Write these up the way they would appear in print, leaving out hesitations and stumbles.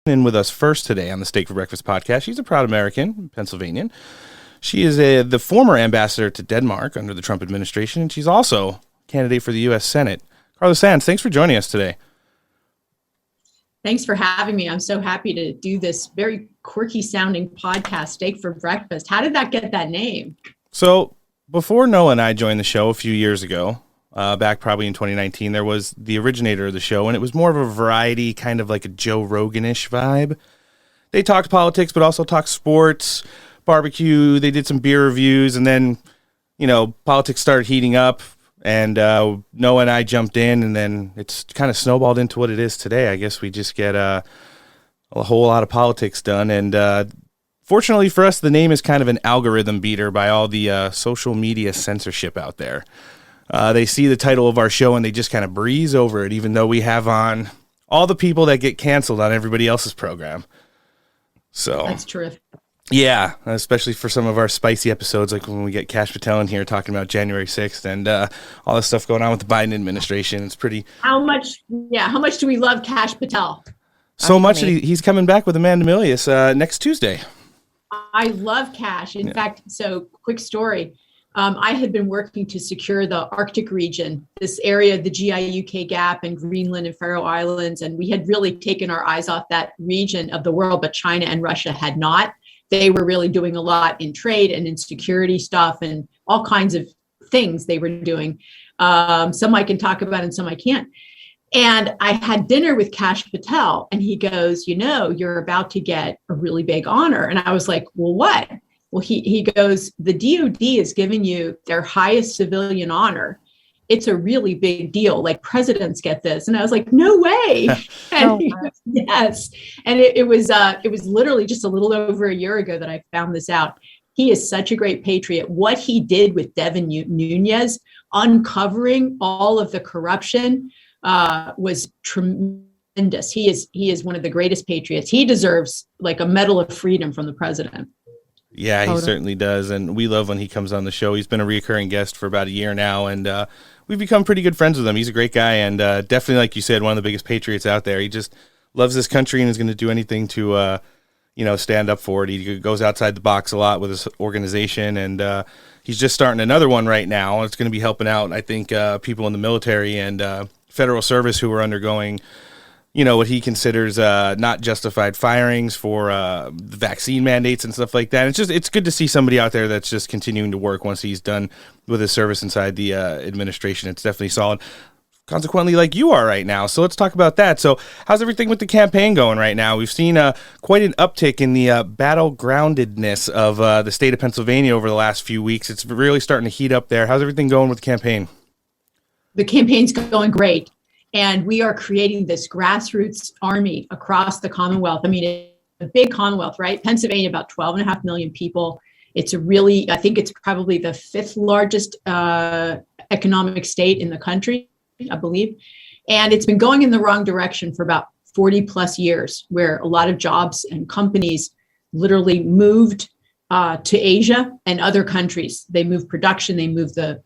In with us first today on the Steak for Breakfast podcast. She's a proud American, Pennsylvanian. She is the former ambassador to Denmark under the Trump administration, and she's also a candidate for the U.S. Senate. Carla, thanks for joining us today. Thanks for having me. I'm so happy to do this very quirky sounding podcast, Steak for Breakfast. How did that get that name? So before Noah and I joined the show a few years ago, back probably in 2019, there was the originator of the show, and it was more of a variety, kind of like a Joe Rogan-ish vibe. They talked politics, but also talked sports, barbecue. They did some beer reviews, and then, politics started heating up, and Noah and I jumped in, and then it's kind of snowballed into what it is today. I guess we just get a whole lot of politics done, and fortunately for us, the name is kind of an algorithm beater by all the social media censorship out there. They see the title of our show and they just kind of breeze over it, even though we have on all the people that get canceled on everybody else's program. So that's terrific. Yeah, especially for some of our spicy episodes, like when we get Patel in here talking about January 6th and all this stuff going on with the Biden administration. It's pretty. How much do we love Patel? So much that he's coming back with Amanda Milius next Tuesday. I love Cash. In fact, so quick story. I had been working to secure the Arctic region, this area, the GI-UK Gap and Greenland and Faroe Islands. And we had really taken our eyes off that region of the world, but China and Russia had not. They were really doing a lot in trade and in security stuff and all kinds of things they were doing. Some I can talk about and some I can't. And I had dinner with Patel and he goes, you're about to get a really big honor. And I was like, well, what? Well, he goes, the DOD is giving you their highest civilian honor. It's a really big deal. Like presidents get this. And I was like, no way. And he goes, yes. And it was literally just a little over a year ago that I found this out. He is such a great patriot. What he did with Devin Nunes, uncovering all of the corruption, was tremendous. He is one of the greatest patriots. He deserves like a Medal of Freedom from the president. Yeah, he certainly does, and we love when he comes on the show. He's been a recurring guest for about a year now, and we've become pretty good friends with him. He's a great guy, and definitely, like you said, one of the biggest patriots out there. He just loves this country and is going to do anything to, stand up for it. He goes outside the box a lot with his organization, and he's just starting another one right now. It's going to be helping out, I think, people in the military and federal service who are undergoing what he considers not justified firings for the vaccine mandates and stuff like that. It's good to see somebody out there that's just continuing to work once he's done with his service inside the administration. It's definitely solid. Consequently, like you are right now. So let's talk about that. So how's everything with the campaign going right now? We've seen quite an uptick in the battlegroundedness of the state of Pennsylvania over the last few weeks. It's really starting to heat up there. How's everything going with the campaign? The campaign's going great. And we are creating this grassroots army across the Commonwealth. I mean, it's a big Commonwealth, right? Pennsylvania, about 12.5 million people. It's I think it's probably the fifth largest economic state in the country, I believe. And it's been going in the wrong direction for about 40 plus years, where a lot of jobs and companies literally moved to Asia and other countries. They moved production, they moved the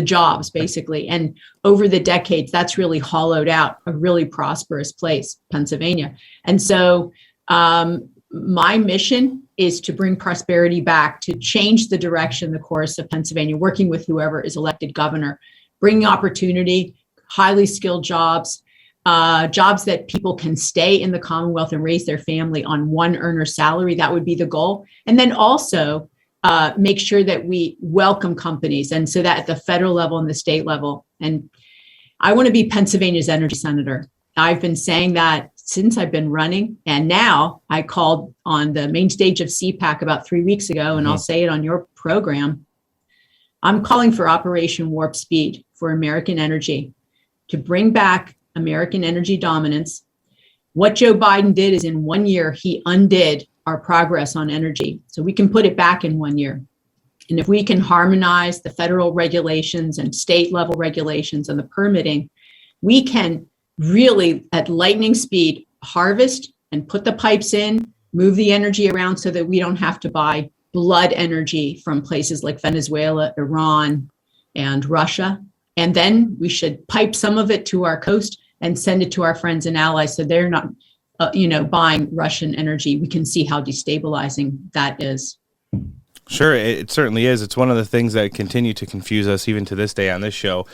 jobs basically. And over the decades, that's really hollowed out a really prosperous place, Pennsylvania. And so my mission is to bring prosperity back, to change the direction, the course of Pennsylvania, working with whoever is elected governor, bringing opportunity, highly skilled jobs, jobs that people can stay in the Commonwealth and raise their family on one earner salary. That would be the goal. And then also make sure that we welcome companies. And so that at the federal level and the state level. And I want to be Pennsylvania's energy senator. I've been saying that since I've been running. And now I called on the main stage of CPAC about 3 weeks ago, and I'll say it on your program. I'm calling for Operation Warp Speed for American energy to bring back American energy dominance. What Joe Biden did is in 1 year, he undid our progress on energy. So we can put it back in 1 year. And if we can harmonize the federal regulations and state level regulations and the permitting, we can really at lightning speed harvest and put the pipes in, move the energy around so that we don't have to buy blood energy from places like Venezuela, Iran, and Russia. And then we should pipe some of it to our coast and send it to our friends and allies so they're not buying Russian energy, we can see how destabilizing that is. Sure, it certainly is. It's one of the things that continue to confuse us even to this day on this show.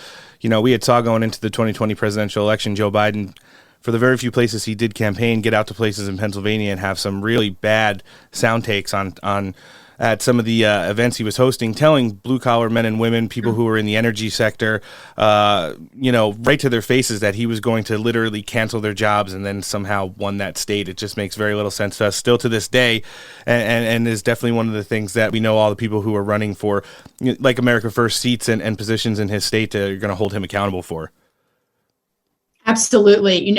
We had saw going into the 2020 presidential election, Joe Biden, for the very few places he did campaign, get out to places in Pennsylvania and have some really bad sound takes on at some of the events he was hosting, telling blue-collar men and women, people who were in the energy sector, right to their faces that he was going to literally cancel their jobs and then somehow won that state. It just makes very little sense to us still to this day, and is definitely one of the things that we know all the people who are running for, like America First seats and positions in his state are going to hold him accountable for. Absolutely.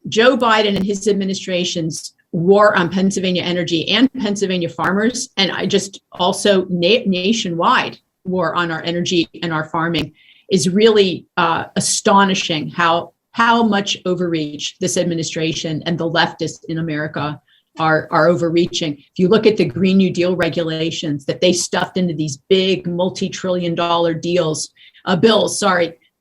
Joe Biden and his administration's war on Pennsylvania energy and Pennsylvania farmers, and I just also nationwide war on our energy and our farming is really astonishing how much overreach this administration and the leftists in America are overreaching. If you look at the Green New Deal regulations that they stuffed into these big multi-trillion-dollar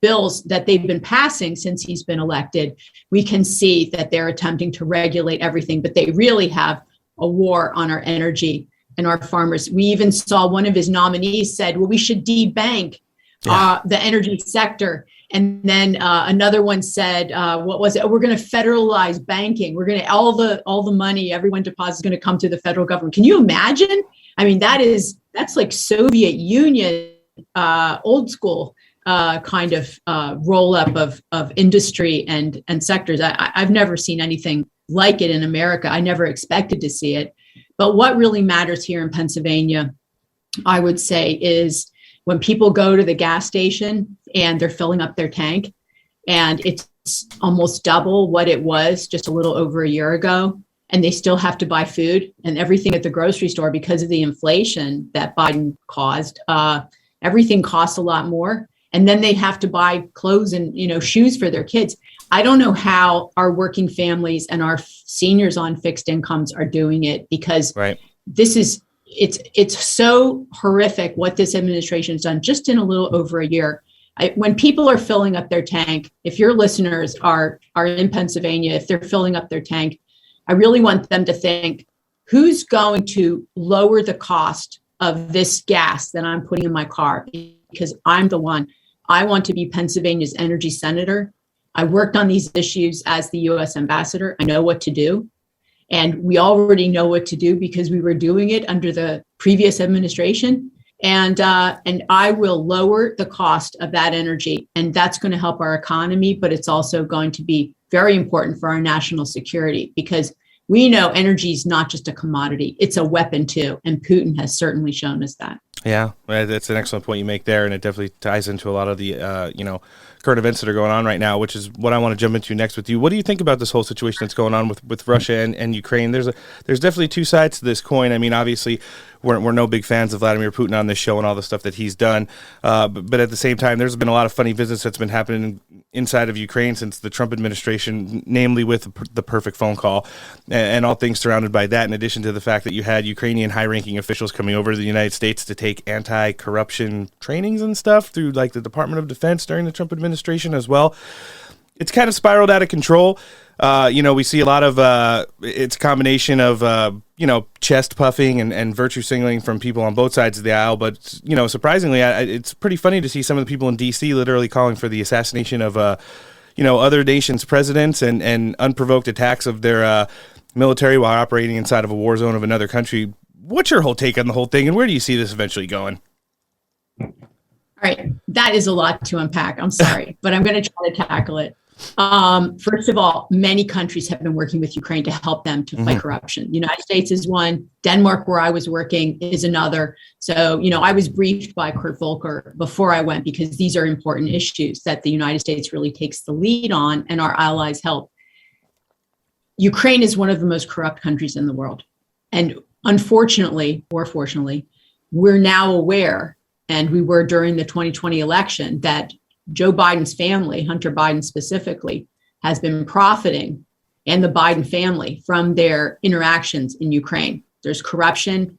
bills that they've been passing since he's been elected, we can see that they're attempting to regulate everything, but they really have a war on our energy and our farmers. We even saw one of his nominees said, well, we should debank the energy sector. And then another one said, what was it? We're going to federalize banking. We're going to all the money everyone deposits is going to come to the federal government. Can you imagine? I mean, that's like Soviet Union, old school kind of roll up of industry and sectors. I've never seen anything like it in America. I never expected to see it. But what really matters here in Pennsylvania, I would say, is when people go to the gas station and they're filling up their tank, and it's almost double what it was just a little over a year ago, and they still have to buy food and everything at the grocery store because of the inflation that Biden caused. Everything costs a lot more. And then they have to buy clothes and, shoes for their kids. I don't know how our working families and our seniors on fixed incomes are doing it, because it's so horrific what this administration has done just in a little over a year. When people are filling up their tank, if your listeners are in Pennsylvania, if they're filling up their tank, I really want them to think, who's going to lower the cost of this gas that I'm putting in my car? Because I'm the one. I want to be Pennsylvania's energy senator. I worked on these issues as the U.S. ambassador. I know what to do. And we already know what to do because we were doing it under the previous administration. And I will lower the cost of that energy. And that's going to help our economy, but it's also going to be very important for our national security, because we know energy is not just a commodity, it's a weapon too. And Putin has certainly shown us that. Yeah, that's an excellent point you make there, and it definitely ties into a lot of the current events that are going on right now, which is what I want to jump into next with you. What do you think about this whole situation that's going on with Russia and Ukraine? There's definitely two sides to this coin. I mean, obviously, we're no big fans of Vladimir Putin on this show and all the stuff that he's done, but at the same time, there's been a lot of funny business that's been happening inside of Ukraine since the Trump administration, namely with the perfect phone call and all things surrounded by that, in addition to the fact that you had Ukrainian high-ranking officials coming over to the United States to take anti-corruption trainings and stuff through like the Department of Defense during the Trump administration as well. It's kind of spiraled out of control. We see a lot of it's a combination of chest puffing and virtue signaling from people on both sides of the aisle. But surprisingly, it's pretty funny to see some of the people in D.C. literally calling for the assassination of other nations' presidents and unprovoked attacks of their military while operating inside of a war zone of another country. What's your whole take on the whole thing, and where do you see this eventually going? All right, that is a lot to unpack. I'm sorry, but I'm going to try to tackle it. First of all, many countries have been working with Ukraine to help them to fight corruption. The United States is one. Denmark, where I was working, is another. So, I was briefed by Kurt Volker before I went, because these are important issues that the United States really takes the lead on, and our allies help. Ukraine is one of the most corrupt countries in the world. And unfortunately, or fortunately, we're now aware, and we were during the 2020 election, that Joe Biden's family, Hunter Biden specifically, has been profiting, and the Biden family, from their interactions in Ukraine. There's corruption.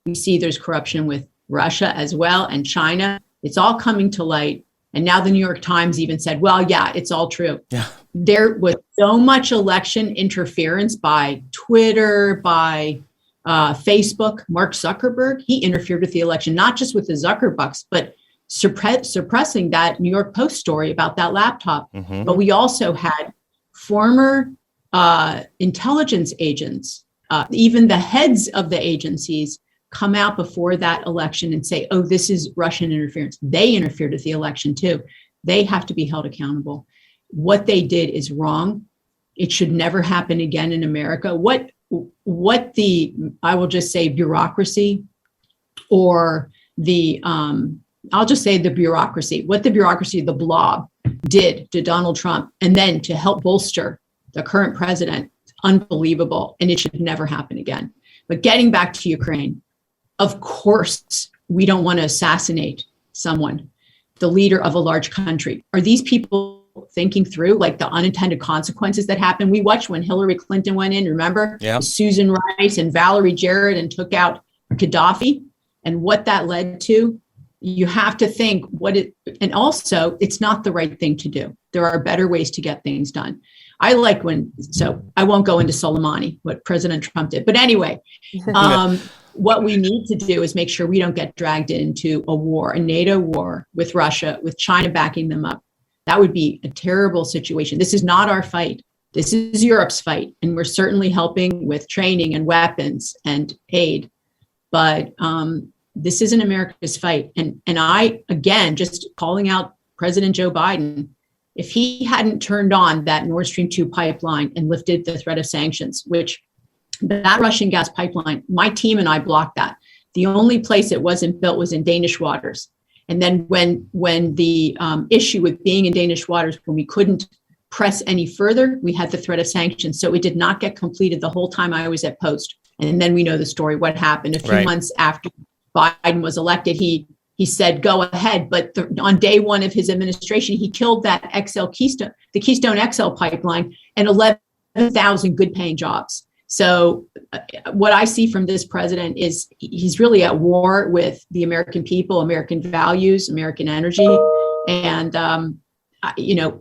We see there's corruption with Russia as well, and China. It's all coming to light. And now the New York Times even said, well, yeah, it's all true. Yeah. There was so much election interference by Twitter, by Facebook. Mark Zuckerberg, he interfered with the election, not just with the Zuckerbucks, but suppressing that New York Post story about that laptop. Mm-hmm. But we also had former intelligence agents, even the heads of the agencies, come out before that election and say, oh, this is Russian interference. They interfered with the election too. They have to be held accountable. What they did is wrong. It should never happen again in America. What the, I will just say, bureaucracy, or the, I'll just say the bureaucracy, what the bureaucracy, the blob, did to Donald Trump, and then to help bolster the current president, unbelievable. And it should never happen again. But getting back to Ukraine, of course, we don't want to assassinate someone, the leader of a large country. Are these people thinking through like the unintended consequences that happen? We watched when Hillary Clinton went in, remember? Yeah. Susan Rice and Valerie Jarrett, and took out Gaddafi, and what that led to. You have to think and also it's not the right thing to do. There are better ways to get things done. I like so I won't go into Soleimani, what President Trump did. But anyway, what we need to do is make sure we don't get dragged into a war, a NATO war with Russia, with China backing them up. That would be a terrible situation. This is not our fight. This is Europe's fight. And we're certainly helping with training and weapons and aid. But this isn't America's fight. And I, again, just calling out President Joe Biden, if he hadn't turned on that Nord Stream 2 pipeline and lifted the threat of sanctions, which that Russian gas pipeline, my team and I blocked that. The only place it wasn't built was in Danish waters. And then when the issue with being in Danish waters, when we couldn't press any further, we had the threat of sanctions. So it did not get completed the whole time I was at post. And then we know the story, what happened. A few months after Biden was elected, he said, go ahead. But on day one of his administration, he killed that the Keystone XL pipeline, and 11,000 good paying jobs. So what I see from this president is he's really at war with the American people, American values, American energy. And,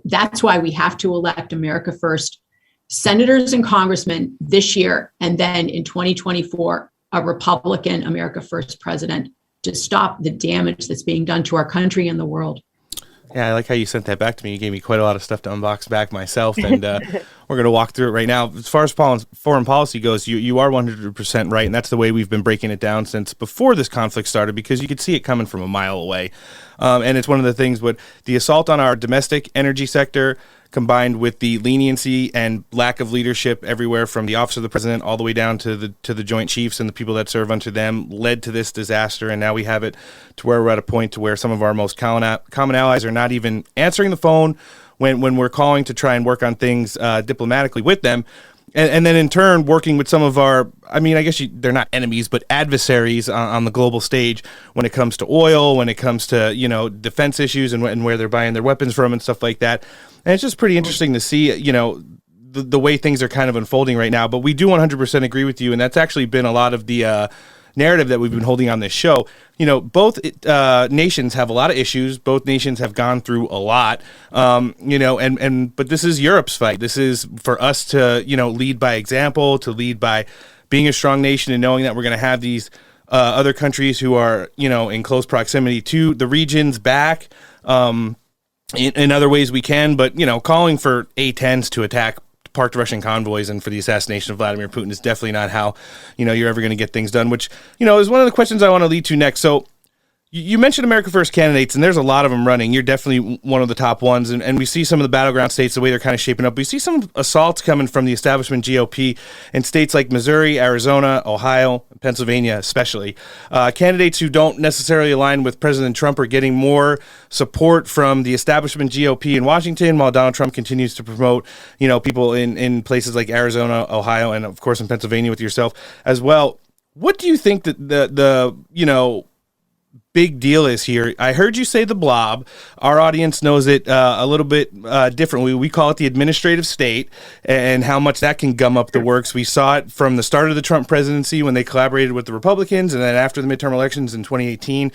that's why we have to elect America first senators and congressmen this year. And then in 2024, a Republican America first president to stop the damage that's being done to our country and the world. Yeah, I like how you sent that back to me. You gave me quite a lot of stuff to unbox back myself, and we're going to walk through it right now. As far as foreign policy goes, you are 100% right, and that's the way we've been breaking it down since before this conflict started, because you could see it coming from a mile away. And it's one of the things with the assault on our domestic energy sector, combined with the leniency and lack of leadership everywhere from the office of the president all the way down to the Joint Chiefs and the people that serve under them, led to this disaster. And now we have it to where we're at a point to where some of our most common allies are not even answering the phone when we're calling to try and work on things diplomatically with them. And then in turn, working with some of our, they're not enemies, but adversaries on the global stage when it comes to oil, when it comes to, defense issues and where they're buying their weapons from and stuff like that. And it's just pretty interesting to see, the way things are kind of unfolding right now. But we do 100% agree with you. And that's actually been a lot of the narrative that we've been holding on this show. Both nations have a lot of issues. Both nations have gone through a lot, but this is Europe's fight. This is for us to, lead by example, to lead by being a strong nation and knowing that we're going to have these other countries who are, in close proximity to the region's back in other ways we can. But, calling for A-10s to attack parked Russian convoys and for the assassination of Vladimir Putin is definitely not how, you're ever going to get things done, which, is one of the questions I want to lead to next. So you mentioned America First candidates, and there's a lot of them running. You're definitely one of the top ones, and we see some of the battleground states, the way they're kind of shaping up. We see some assaults coming from the establishment GOP in states like Missouri, Arizona, Ohio, Pennsylvania especially. Candidates who don't necessarily align with President Trump are getting more support from the establishment GOP in Washington, while Donald Trump continues to promote, people in places like Arizona, Ohio, and of course in Pennsylvania with yourself as well. What do you think that the big deal is here. I heard you say the blob. Our audience knows it a little bit differently. We call it the administrative state, and how much that can gum up the works. We saw it from the start of the Trump presidency when they collaborated with the Republicans, and then after the midterm elections in 2018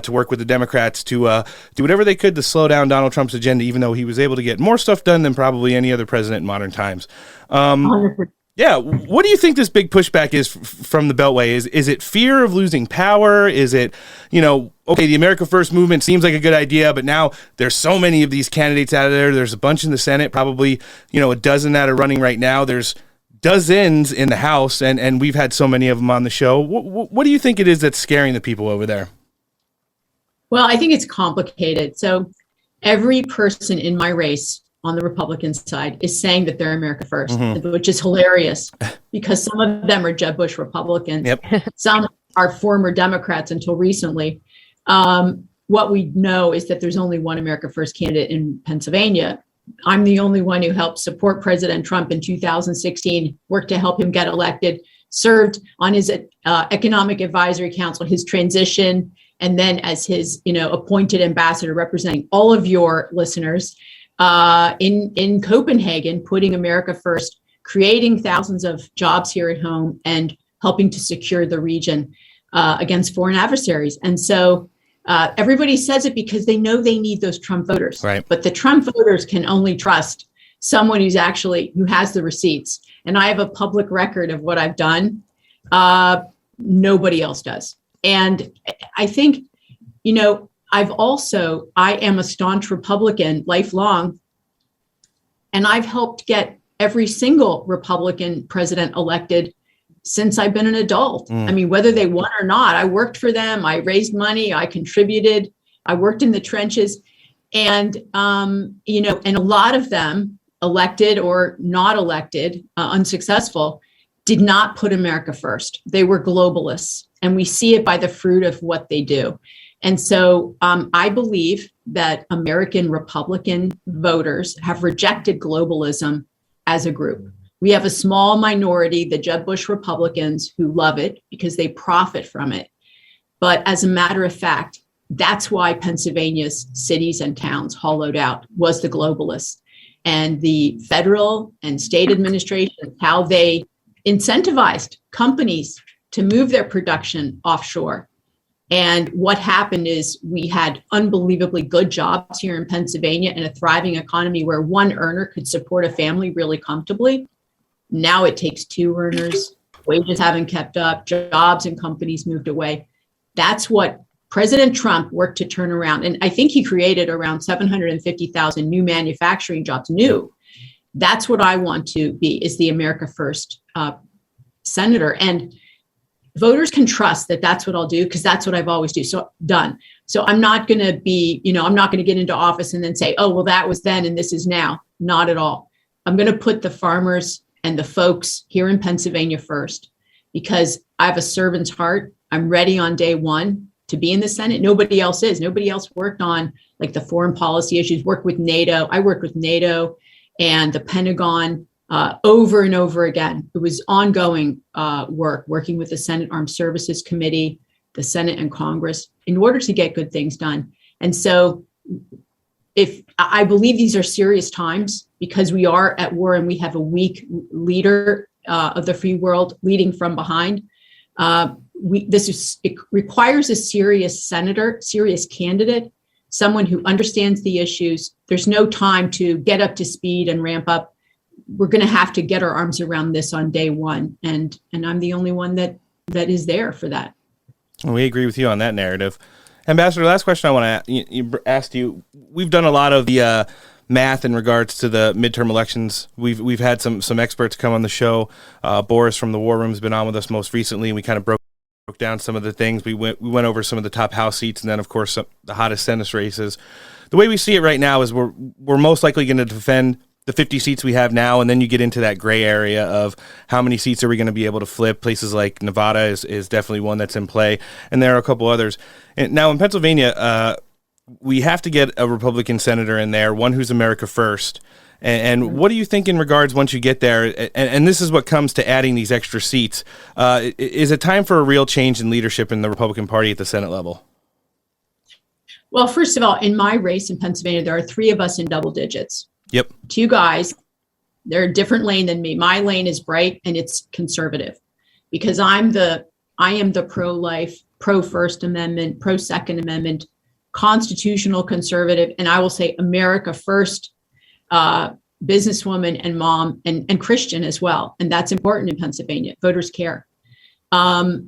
to work with the Democrats to do whatever they could to slow down Donald Trump's agenda, even though he was able to get more stuff done than probably any other president in modern times. 100%. Yeah, what do you think this big pushback is from the Beltway? Is it fear of losing power? Is it, okay, the America First movement seems like a good idea, but now there's so many of these candidates out there. There's a bunch in the Senate, probably, a dozen that are running right now. There's dozens in the House, and we've had so many of them on the show. What do you think it is that's scaring the people over there? Well, I think it's complicated. So every person in my race on the Republican side is saying that they're America First, which is hilarious because some of them are Jeb Bush Republicans. Yep. Some are former Democrats until recently. What we know is that there's only one America First candidate in Pennsylvania. I'm the only one who helped support President Trump in 2016, worked to help him get elected, served on his Economic Advisory Council, his transition, and then as his appointed ambassador representing all of your listeners in Copenhagen, putting America first, creating thousands of jobs here at home, and helping to secure the region against foreign adversaries. And so everybody says it because they know they need those Trump voters. Right. But the Trump voters can only trust someone who has the receipts. And I have a public record of what I've done. Nobody else does. And I think, I am a staunch Republican lifelong, and I've helped get every single Republican president elected since I've been an adult. I mean, whether they won or not, I worked for them. I raised money. I contributed. I worked in the trenches, and and a lot of them, elected or not elected, unsuccessful, did not put America first. They were globalists, and we see it by the fruit of what they do. And so I believe that American Republican voters have rejected globalism as a group. We have a small minority, the Jeb Bush Republicans, who love it because they profit from it. But as a matter of fact, that's why Pennsylvania's cities and towns hollowed out, was the globalists. And the federal and state administration, how they incentivized companies to move their production offshore. And what happened is we had unbelievably good jobs here in Pennsylvania and a thriving economy where one earner could support a family really comfortably. Now it takes two earners. Wages haven't kept up. Jobs and companies moved away. That's what President Trump worked to turn around. And I think he created around 750,000 new manufacturing jobs. New. That's what I want to be, is the America First senator. And voters can trust that that's what I'll do, because that's what I've always done. So I'm not going to be, I'm not going to get into office and then say, oh, well, that was then and this is now. Not at all. I'm going to put the farmers and the folks here in Pennsylvania first, because I have a servant's heart. I'm ready on day one to be in the Senate. Nobody else is. Nobody else worked on like the foreign policy issues, worked with NATO. I worked with NATO and the Pentagon over and over again. It was ongoing work, working with the Senate Armed Services Committee, the Senate and Congress, in order to get good things done. And so if I believe these are serious times, because we are at war and we have a weak leader of the free world leading from behind. It requires a serious senator, serious candidate, someone who understands the issues. There's no time to get up to speed and ramp up. We're going to have to get our arms around this on day one. And I'm the only one that is there for that. We agree with you on that narrative. Ambassador, last question I want to ask you. We've done a lot of the math in regards to the midterm elections. We've had some experts come on the show. Boris from the War Room has been on with us most recently, and we kind of broke down some of the things. We went over some of the top House seats, and then, of course, the hottest Senate races. The way we see it right now is we're most likely going to defend the 50 seats we have now, and then you get into that gray area of how many seats are we going to be able to flip. Places like Nevada is definitely one that's in play, and there are a couple others. And now in Pennsylvania, we have to get a Republican senator in there, one who's America First. And what do you think in regards once you get there? And this is what comes to adding these extra seats. Is it time for a real change in leadership in the Republican Party at the Senate level? Well, first of all, in my race in Pennsylvania, there are 3 of us in double digits. Yep. 2 guys. They're a different lane than me. My lane is bright and it's conservative because I am the pro-life, pro-First Amendment, pro-Second Amendment, constitutional conservative, and I will say America first, businesswoman and mom and Christian as well. And that's important in Pennsylvania. Voters care. The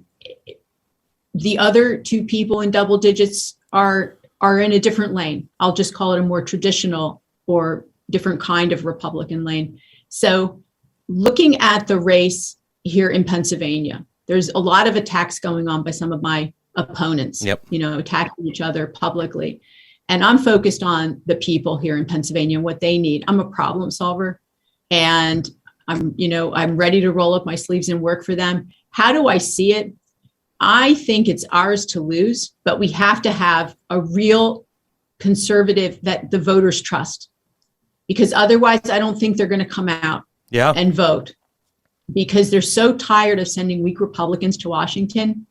other 2 people in double digits are in a different lane. I'll just call it a more traditional or different kind of Republican lane. So looking at the race here in Pennsylvania, there's a lot of attacks going on by some of my opponents, attacking each other publicly. And I'm focused on the people here in Pennsylvania and what they need. I'm a problem solver and I'm ready to roll up my sleeves and work for them. How do I see it? I think it's ours to lose, but we have to have a real conservative that the voters trust, because otherwise I don't think they're going to come out and vote, because they're so tired of sending weak Republicans to Washington.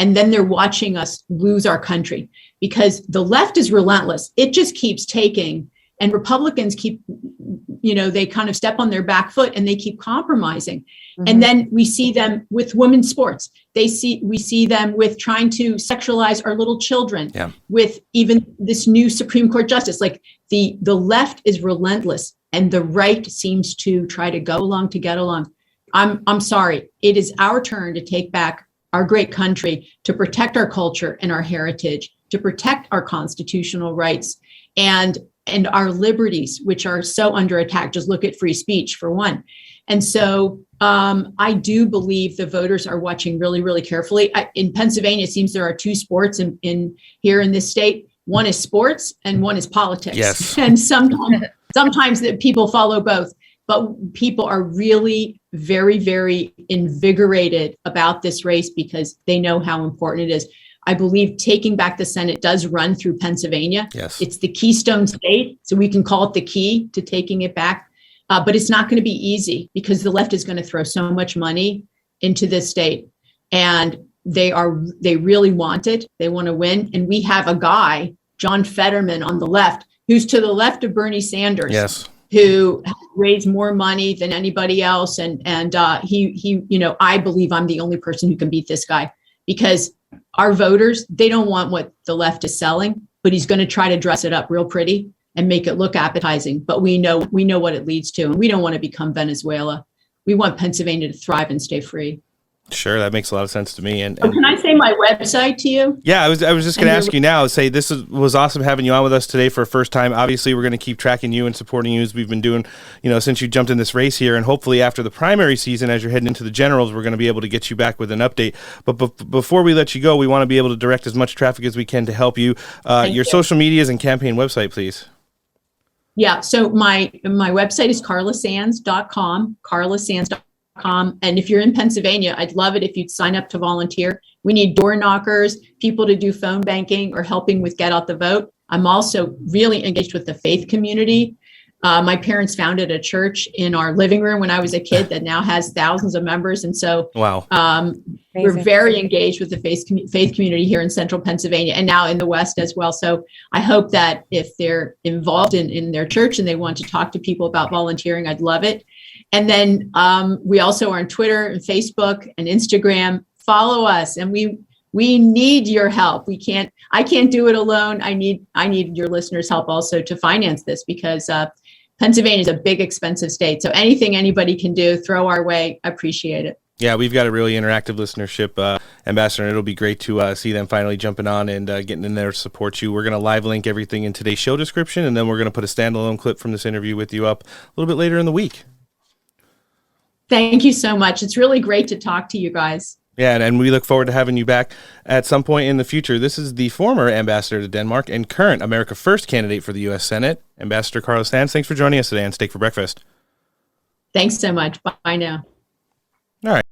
And then they're watching us lose our country because the left is relentless. It just keeps taking, and Republicans keep, they kind of step on their back foot and they keep compromising. Mm-hmm. And then we see them with women's sports. We see them with trying to sexualize our little children, with even this new Supreme Court justice. Like the left is relentless and the right seems to try to go along to get along. I'm sorry. It is our turn to take back our great country, to protect our culture and our heritage, to protect our constitutional rights and our liberties, which are so under attack. Just look at free speech for one. And so I do believe the voters are watching really, really carefully. In Pennsylvania, it seems there are 2 sports in here in this state. One is sports and one is politics. Yes. And sometimes that people follow both. But people are really very, very invigorated about this race because they know how important it is. I believe taking back the Senate does run through Pennsylvania. Yes. It's the keystone state, so we can call it the key to taking it back. But it's not going to be easy because the left is going to throw so much money into this state. And they really want it. They want to win. And we have a guy, John Fetterman on the left, who's to the left of Bernie Sanders. Yes. Who raised more money than anybody else. And he, I believe I'm the only person who can beat this guy, because our voters, they don't want what the left is selling, but he's going to try to dress it up real pretty and make it look appetizing. But we know what it leads to. And we don't want to become Venezuela. We want Pennsylvania to thrive and stay free. Sure, that makes a lot of sense to me. And can I say my website to you? Yeah, I was just going to ask you now. Say was awesome having you on with us today for a first time. Obviously, we're going to keep tracking you and supporting you as we've been doing, since you jumped in this race here. And hopefully, after the primary season, as you're heading into the generals, we're going to be able to get you back with an update. But before we let you go, we want to be able to direct as much traffic as we can to help you. Your social medias and campaign website, please. Yeah. So my website is carlasands.com. carlasands.com. And if you're in Pennsylvania, I'd love it if you'd sign up to volunteer. We need door knockers, people to do phone banking or helping with Get Out the Vote. I'm also really engaged with the faith community. My parents founded a church in our living room when I was a kid that now has thousands of members. And so we're very engaged with the faith community here in central Pennsylvania and now in the West as well. So I hope that if they're involved in their church and they want to talk to people about volunteering, I'd love it. And then we also are on Twitter and Facebook and Instagram. Follow us, and we need your help. I can't do it alone. I need your listeners' help also to finance this, because Pennsylvania is a big, expensive state. So anything anybody can do, throw our way. I appreciate it. Yeah, we've got a really interactive listenership, Ambassador, and it'll be great to see them finally jumping on and getting in there to support you. We're going to live link everything in today's show description, and then we're going to put a standalone clip from this interview with you up a little bit later in the week. Thank you so much. It's really great to talk to you guys. Yeah, and we look forward to having you back at some point in the future. This is the former ambassador to Denmark and current America First candidate for the U.S. Senate, Ambassador Carla Sands. Thanks for joining us today on Steak for Breakfast. Thanks so much. Bye now. All right.